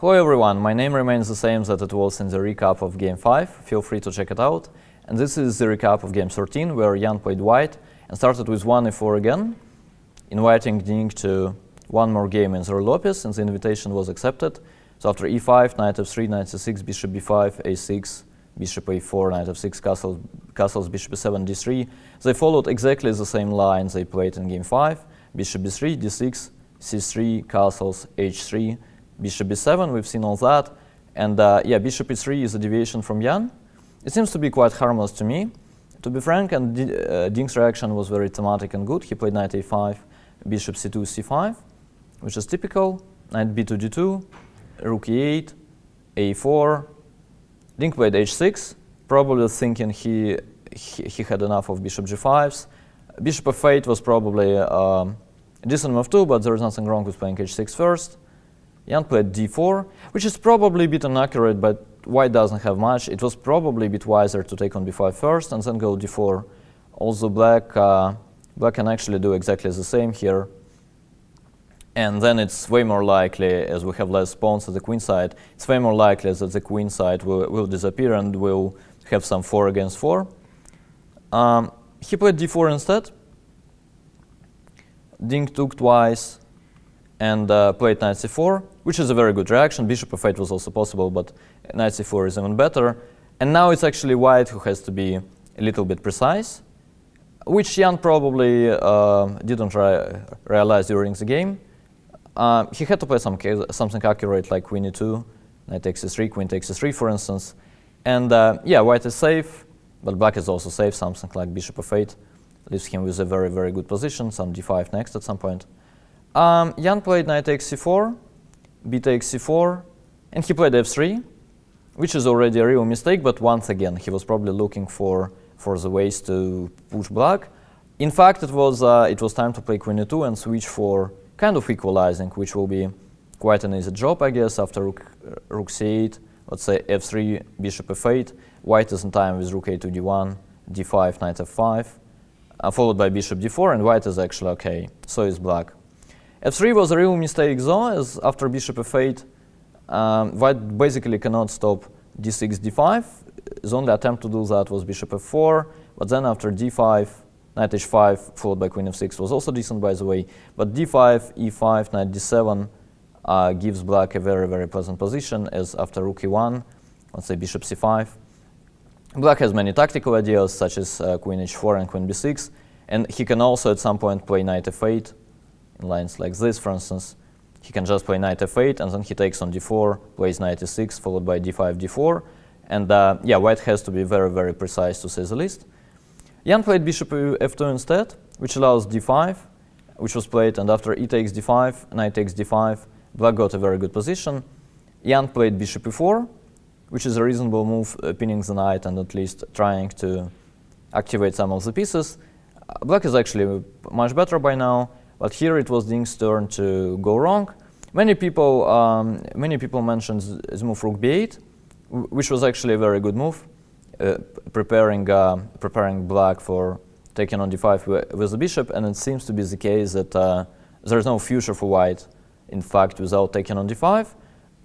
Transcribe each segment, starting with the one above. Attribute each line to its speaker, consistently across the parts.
Speaker 1: Hello everyone, my name remains the same that it was in the recap of game 5, feel free to check it out. And this is the recap of game 13, where Jan played white and started with 1 e4 again, inviting Daniil to one more game in the Lopez, and the invitation was accepted. So after e5, knight f3, knight c6, bishop b5, a6, bishop a4, knight f6, castles, bishop b7, d3. They followed exactly the same lines they played in game 5, bishop b3, d6, c3, castles, h3, bishop b7, we've seen all that. And yeah, bishop e3 is a deviation from Jan. It seems to be quite harmless to me, to be frank, and Ding's reaction was very thematic and good. He played knight a5, bishop c2, c5, which is typical, knight b2, d2, rook e8, a4. Ding played h6, probably thinking he had enough of bishop g5s. Bishop f8 was probably a decent move too, but there is nothing wrong with playing h6 first. Jan played d4, which is probably a bit inaccurate, but white doesn't have much. It was probably a bit wiser to take on b5 first and then go d4. Also, black can actually do exactly the same here. And then it's way more likely, as we have less pawns at the queen side, it's way more likely that the queen side will disappear and we'll have some 4 against 4. He played d4 instead. Ding took twice and played knight c4, which is a very good reaction. Bishop f8 was also possible, but knight c4 is even better. And now it's actually white who has to be a little bit precise, which Jan probably didn't realize during the game. He had to play something accurate like queen e2, knight takes e3, queen takes e3, for instance. And yeah, white is safe, but black is also safe. Something like bishop f8 leaves him with a very, very good position. Some d5 next at some point. Jan played knight takes c4, b takes c4, and he played f3, which is already a real mistake, but once again, he was probably looking for the ways to push black. In fact, it was time to play queen e2 and switch for kind of equalizing, which will be quite an easy job, I guess, after rook c8, let's say f3, bishop f8, white is in time with rook a2, d1, d5, knight f5, followed by bishop d4, and white is actually okay, so is black. f3 was a real mistake though, as after bishop f8, white basically cannot stop d6, d5. His only attempt to do that was bishop f4, but then after d5, knight h5 followed by queen f6 was also decent, by the way, but d5, e5, knight d7 gives black a very, very pleasant position, as after rook e1, let's say bishop c5. Black has many tactical ideas, such as queen h4 and queen b6, and he can also at some point play knight f8, in lines like this, for instance. He can just play knight f8, and then he takes on d4, plays knight e6, followed by d5, d4, and yeah, white has to be very, very precise, to say the least. Jan played bishop f2 instead, which allows d5, which was played, and after e takes d5, knight takes d5, black got a very good position. Jan played bishop e4, which is a reasonable move, pinning the knight and at least trying to activate some of the pieces. Black is actually much better by now, but here it was Ding's turn to go wrong. Many people mentioned the move rook b8, which was actually a very good move, preparing black for taking on d5 with the bishop, and it seems to be the case that there's no future for white, in fact, without taking on d5.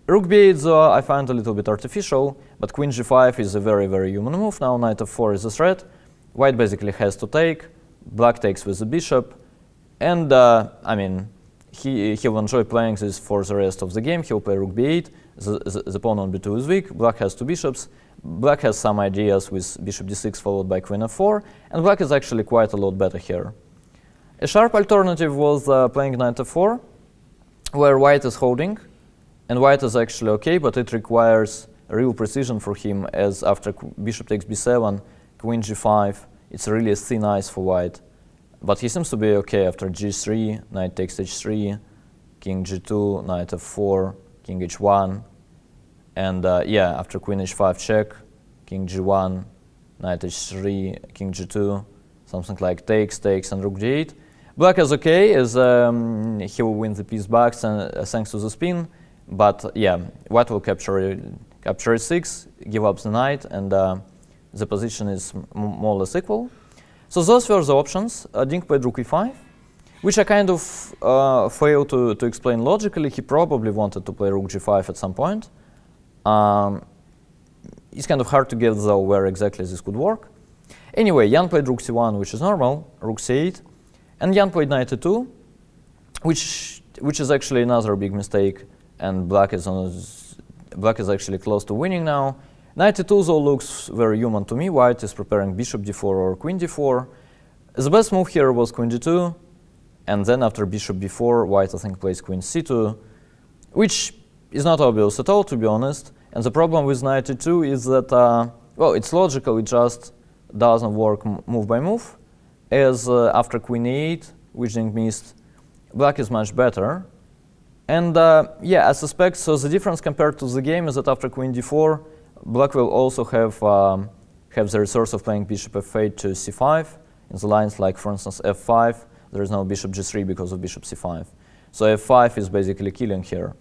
Speaker 1: Rook b8, though, I find a little bit artificial, but queen g5 is a very, very human move. Now knight f4 is a threat. White basically has to take, black takes with the bishop, and I mean, he'll enjoy playing this for the rest of the game. He'll play rook b8, the pawn on b2 is weak, black has 2 bishops, black has some ideas with bishop d6 followed by queen f4, and black is actually quite a lot better here. A sharp alternative was playing knight f4, where white is holding, and white is actually okay, but it requires real precision for him, as after bishop takes b7, queen g5, it's really a thin ice for white. But he seems to be okay after g3, knight takes h3, king g2, knight f4, king h1, and yeah, after queen h5 check, king g1, knight h3, king g2, something like takes, and rook d8. Black is okay, as he will win the piece back thanks to the spin, but yeah, white will capture e6, give up the knight, and the position is more or less equal. So those were the options. Ding played rook e5. which I kind of fail to explain logically. He probably wanted to play rook g5 at some point. It's kind of hard to get, though, where exactly this could work. Anyway, Jan played rook c1, which is normal, rook c8, and Jan played knight e2, which is actually another big mistake, and black is actually close to winning now. Knight e2 though looks very human to me. White is preparing bishop d4 or queen d4. The best move here was queen d2, and then after bishop b4, white I think plays queen c2, which is not obvious at all, to be honest. And the problem with knight e2 is that, well, it's logical, it just doesn't work move by move, as after queen e8, which Dink missed, black is much better. And yeah, I suspect, so the difference compared to the game is that after queen d4, black will also have the resource of playing bishop f8 to c5. In the lines like, for instance, f5, there is no bishop g3 because of bishop c5. So f5 is basically killing here.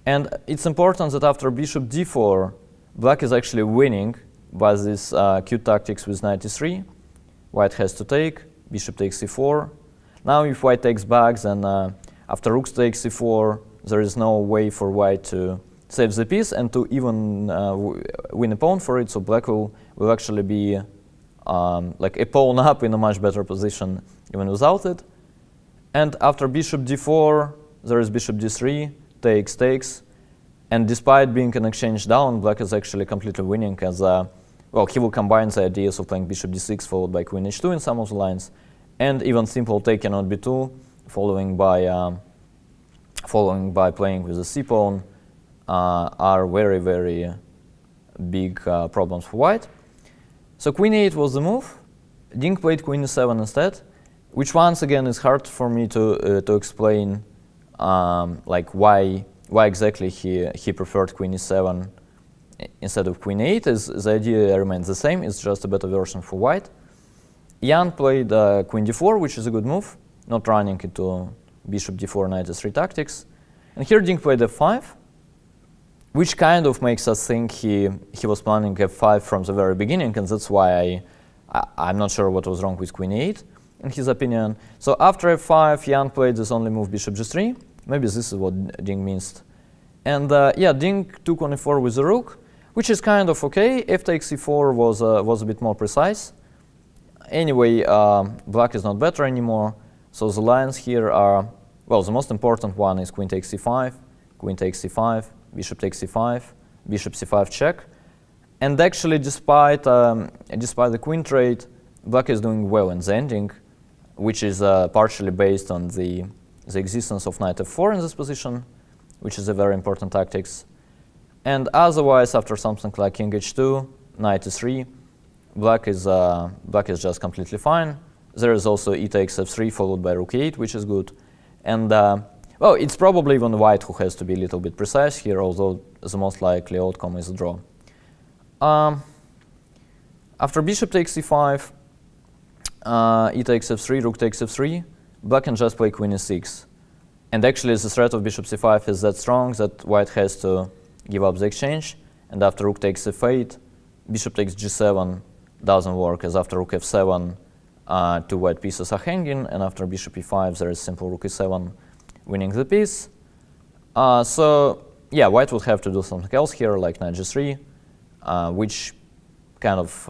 Speaker 1: And it's important that after bishop d4, black is actually winning by this cute tactics with knight e3. White has to take, bishop takes c4. Now if white takes back, then after rook takes c4, there is no way for white to save the piece and to even win a pawn for it, so black will actually be like a pawn up in a much better position even without it. And after bishop d4, there is bishop d3, takes, and despite being an exchange down, black is actually completely winning as, well, he will combine the ideas of playing bishop d6 followed by queen h2 in some of the lines, and even simple taking on b2, following by playing with the c-pawn, are very, very big problems for white. So queen e8 was the move. Dink played queen e7 instead, which once again is hard for me to explain, like why exactly he preferred queen e7 instead of queen e8. The idea remains the same. It's just a better version for white. Jan played queen d4, which is a good move, not running into bishop d4 knight e3 tactics. And here Dink played f5, which kind of makes us think he was planning f5 from the very beginning, and that's why I'm not sure what was wrong with queen e8, in his opinion. So after f5, Jan played this only move bishop g3. Maybe this is what Dink missed. And yeah, Dink took on e4 with the rook, which is kind of okay. F takes e4 was a bit more precise. Anyway, black is not better anymore. So the lines here are, well, the most important one is queen takes c5, queen takes c5, bishop takes c5, bishop c5 check. And actually, despite the queen trade, black is doing well in the ending, which is partially based on the existence of knight f4 in this position, which is a very important tactics. And otherwise, after something like king h2, knight e3, black is just completely fine. There is also e takes f3 followed by rook e8, which is good. And well, it's probably even white who has to be a little bit precise here, although the most likely outcome is a draw. After bishop takes c5, e takes f3, rook takes f3, black can just play queen e6. And actually the threat of bishop c5 is that strong that white has to give up the exchange. And after rook takes f8, bishop takes g7 doesn't work, as after rook f7, two white pieces are hanging, and after bishop e5 there is simple rook e7 winning the piece. So yeah, white would have to do something else here, like knight g3, which kind of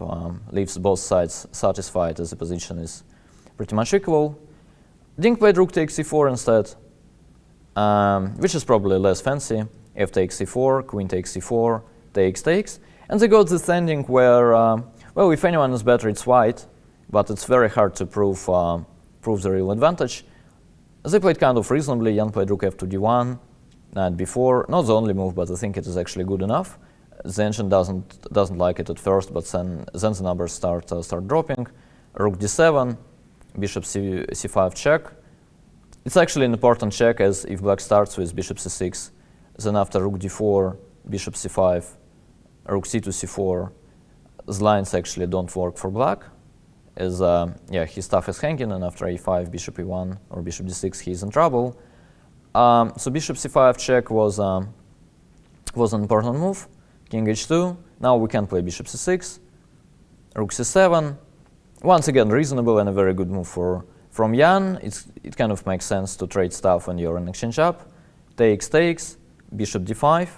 Speaker 1: leaves both sides satisfied as the position is pretty much equal. Dink played rook takes c4 instead, which is probably less fancy. F takes c4, queen takes c4, takes. And they got this ending where, well, if anyone is better, it's white, but it's very hard to prove the real advantage. They played kind of reasonably. Jan played rook f2 d1, knight b4, not the only move, but I think it is actually good enough. The engine doesn't like it at first, but then the numbers start dropping. Rook d7, bishop c5 check. It's actually an important check, as if black starts with bishop c6, then after rook d4, bishop c5, rook c2 c4, the lines actually don't work for black, as yeah, his stuff is hanging, and after a5, bishop e1 or bishop d6, he's in trouble. So bishop c5 check was an important move. King h2. Now we can play bishop c6, rook c7. Once again, reasonable and a very good move for from Jan, it kind of makes sense to trade stuff when you're in exchange up. Takes, bishop d5.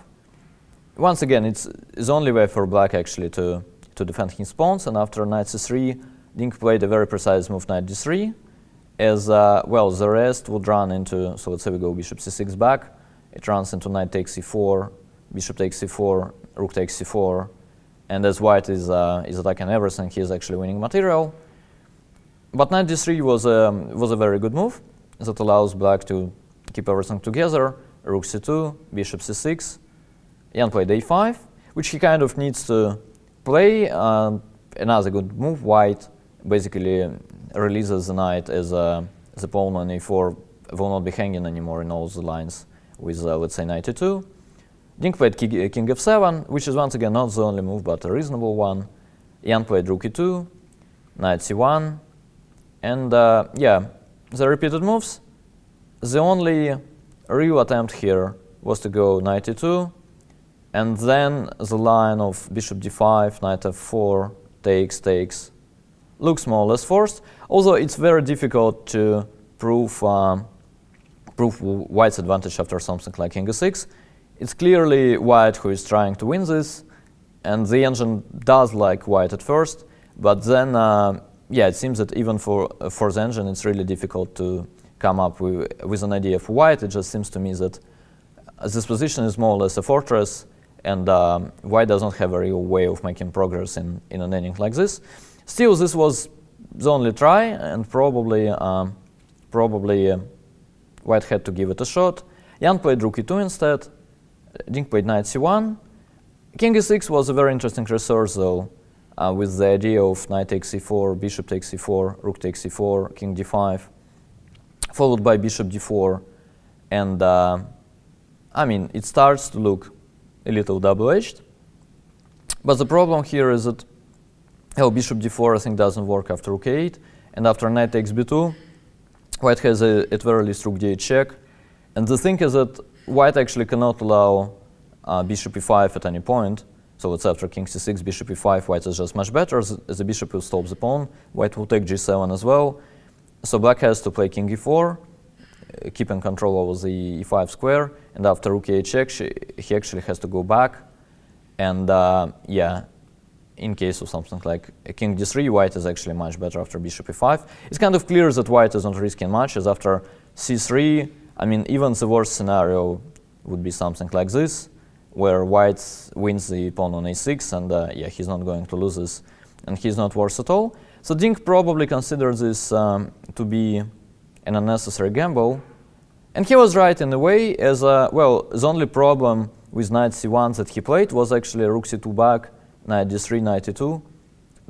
Speaker 1: Once again, it's the only way for black actually to defend his pawns, and after knight c3, Dink played a very precise move, knight d3, as well, the rest would run into, so let's say we go bishop c6 back, it runs into knight takes c4, bishop takes c4, rook takes c4, and as white is attacking everything, he is actually winning material. But knight d3 was a very good move that allows black to keep everything together. Rook c2, bishop c6, Jan played a5, which he kind of needs to play. Another good move, white basically releases the knight as the pawn on e4 will not be hanging anymore in all the lines with, let's say, knight e2. Dink played king f7, which is once again not the only move, but a reasonable one. Jan played rook e2, knight c1, and yeah, the repeated moves. The only real attempt here was to go knight e2, and then the line of bishop d5, knight f4, takes, looks more or less forced, although it's very difficult to prove white's advantage after something like king e6. It's clearly white who is trying to win this, and the engine does like white at first, but then yeah, it seems that even for the engine it's really difficult to come up with an idea for white. It just seems to me that this position is more or less a fortress, and white doesn't have a real way of making progress in an inning like this. Still, this was the only try, and probably white had to give it a shot. Jan played rook e2 instead. Dink played knight c1. King e6 was a very interesting resource, though, with the idea of knight takes c4, bishop takes c4, rook takes c4, king d5, followed by bishop d4, and I mean, it starts to look a little double-edged. But the problem here is that bishop d4 I think doesn't work after rook a8, and after knight takes b2, white has at very least rook d8 check. And the thing is that white actually cannot allow bishop e5 at any point. So it's after king c6, bishop e5, white is just much better. The bishop will stop the pawn. White will take g7 as well. So black has to play king e4, keeping control over the e5 square. And after rook a8 check, he actually has to go back. And yeah, in case of something like king d3, white is actually much better after bishop e5. It's kind of clear that white isn't risking much, as after c3, I mean, even the worst scenario would be something like this, where white wins the pawn on a6, and yeah, he's not going to lose this, and he's not worse at all. So Dink probably considered this to be an unnecessary gamble, and he was right in a way, as well, the only problem with knight c1 that he played was actually rook c2 back, knight d3, knight e2,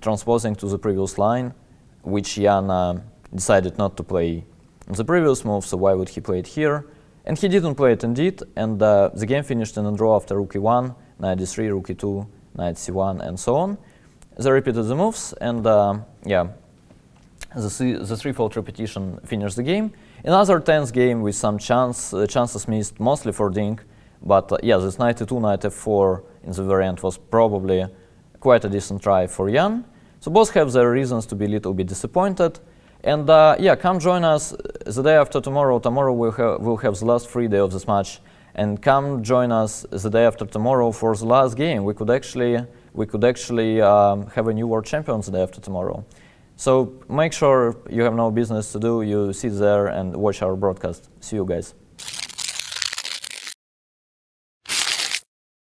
Speaker 1: transposing to the previous line, which Jan decided not to play in the previous move, so why would he play it here? And he didn't play it indeed, and the game finished in a draw after rook e1, knight d3, rook e2, knight c1, and so on. They repeated the moves, and yeah, the threefold repetition finished the game. Another tense game with some chances missed, mostly for Dink, but yeah, this knight e2, knight f4 in the very end was probably quite a decent try for Jan. So both have their reasons to be a little bit disappointed. And yeah, come join us the day after tomorrow. Tomorrow we'll have the last free day of this match, and come join us the day after tomorrow for the last game. We could actually have a new world champion the day after tomorrow. So make sure you have no business to do. You sit there and watch our broadcast. See you guys.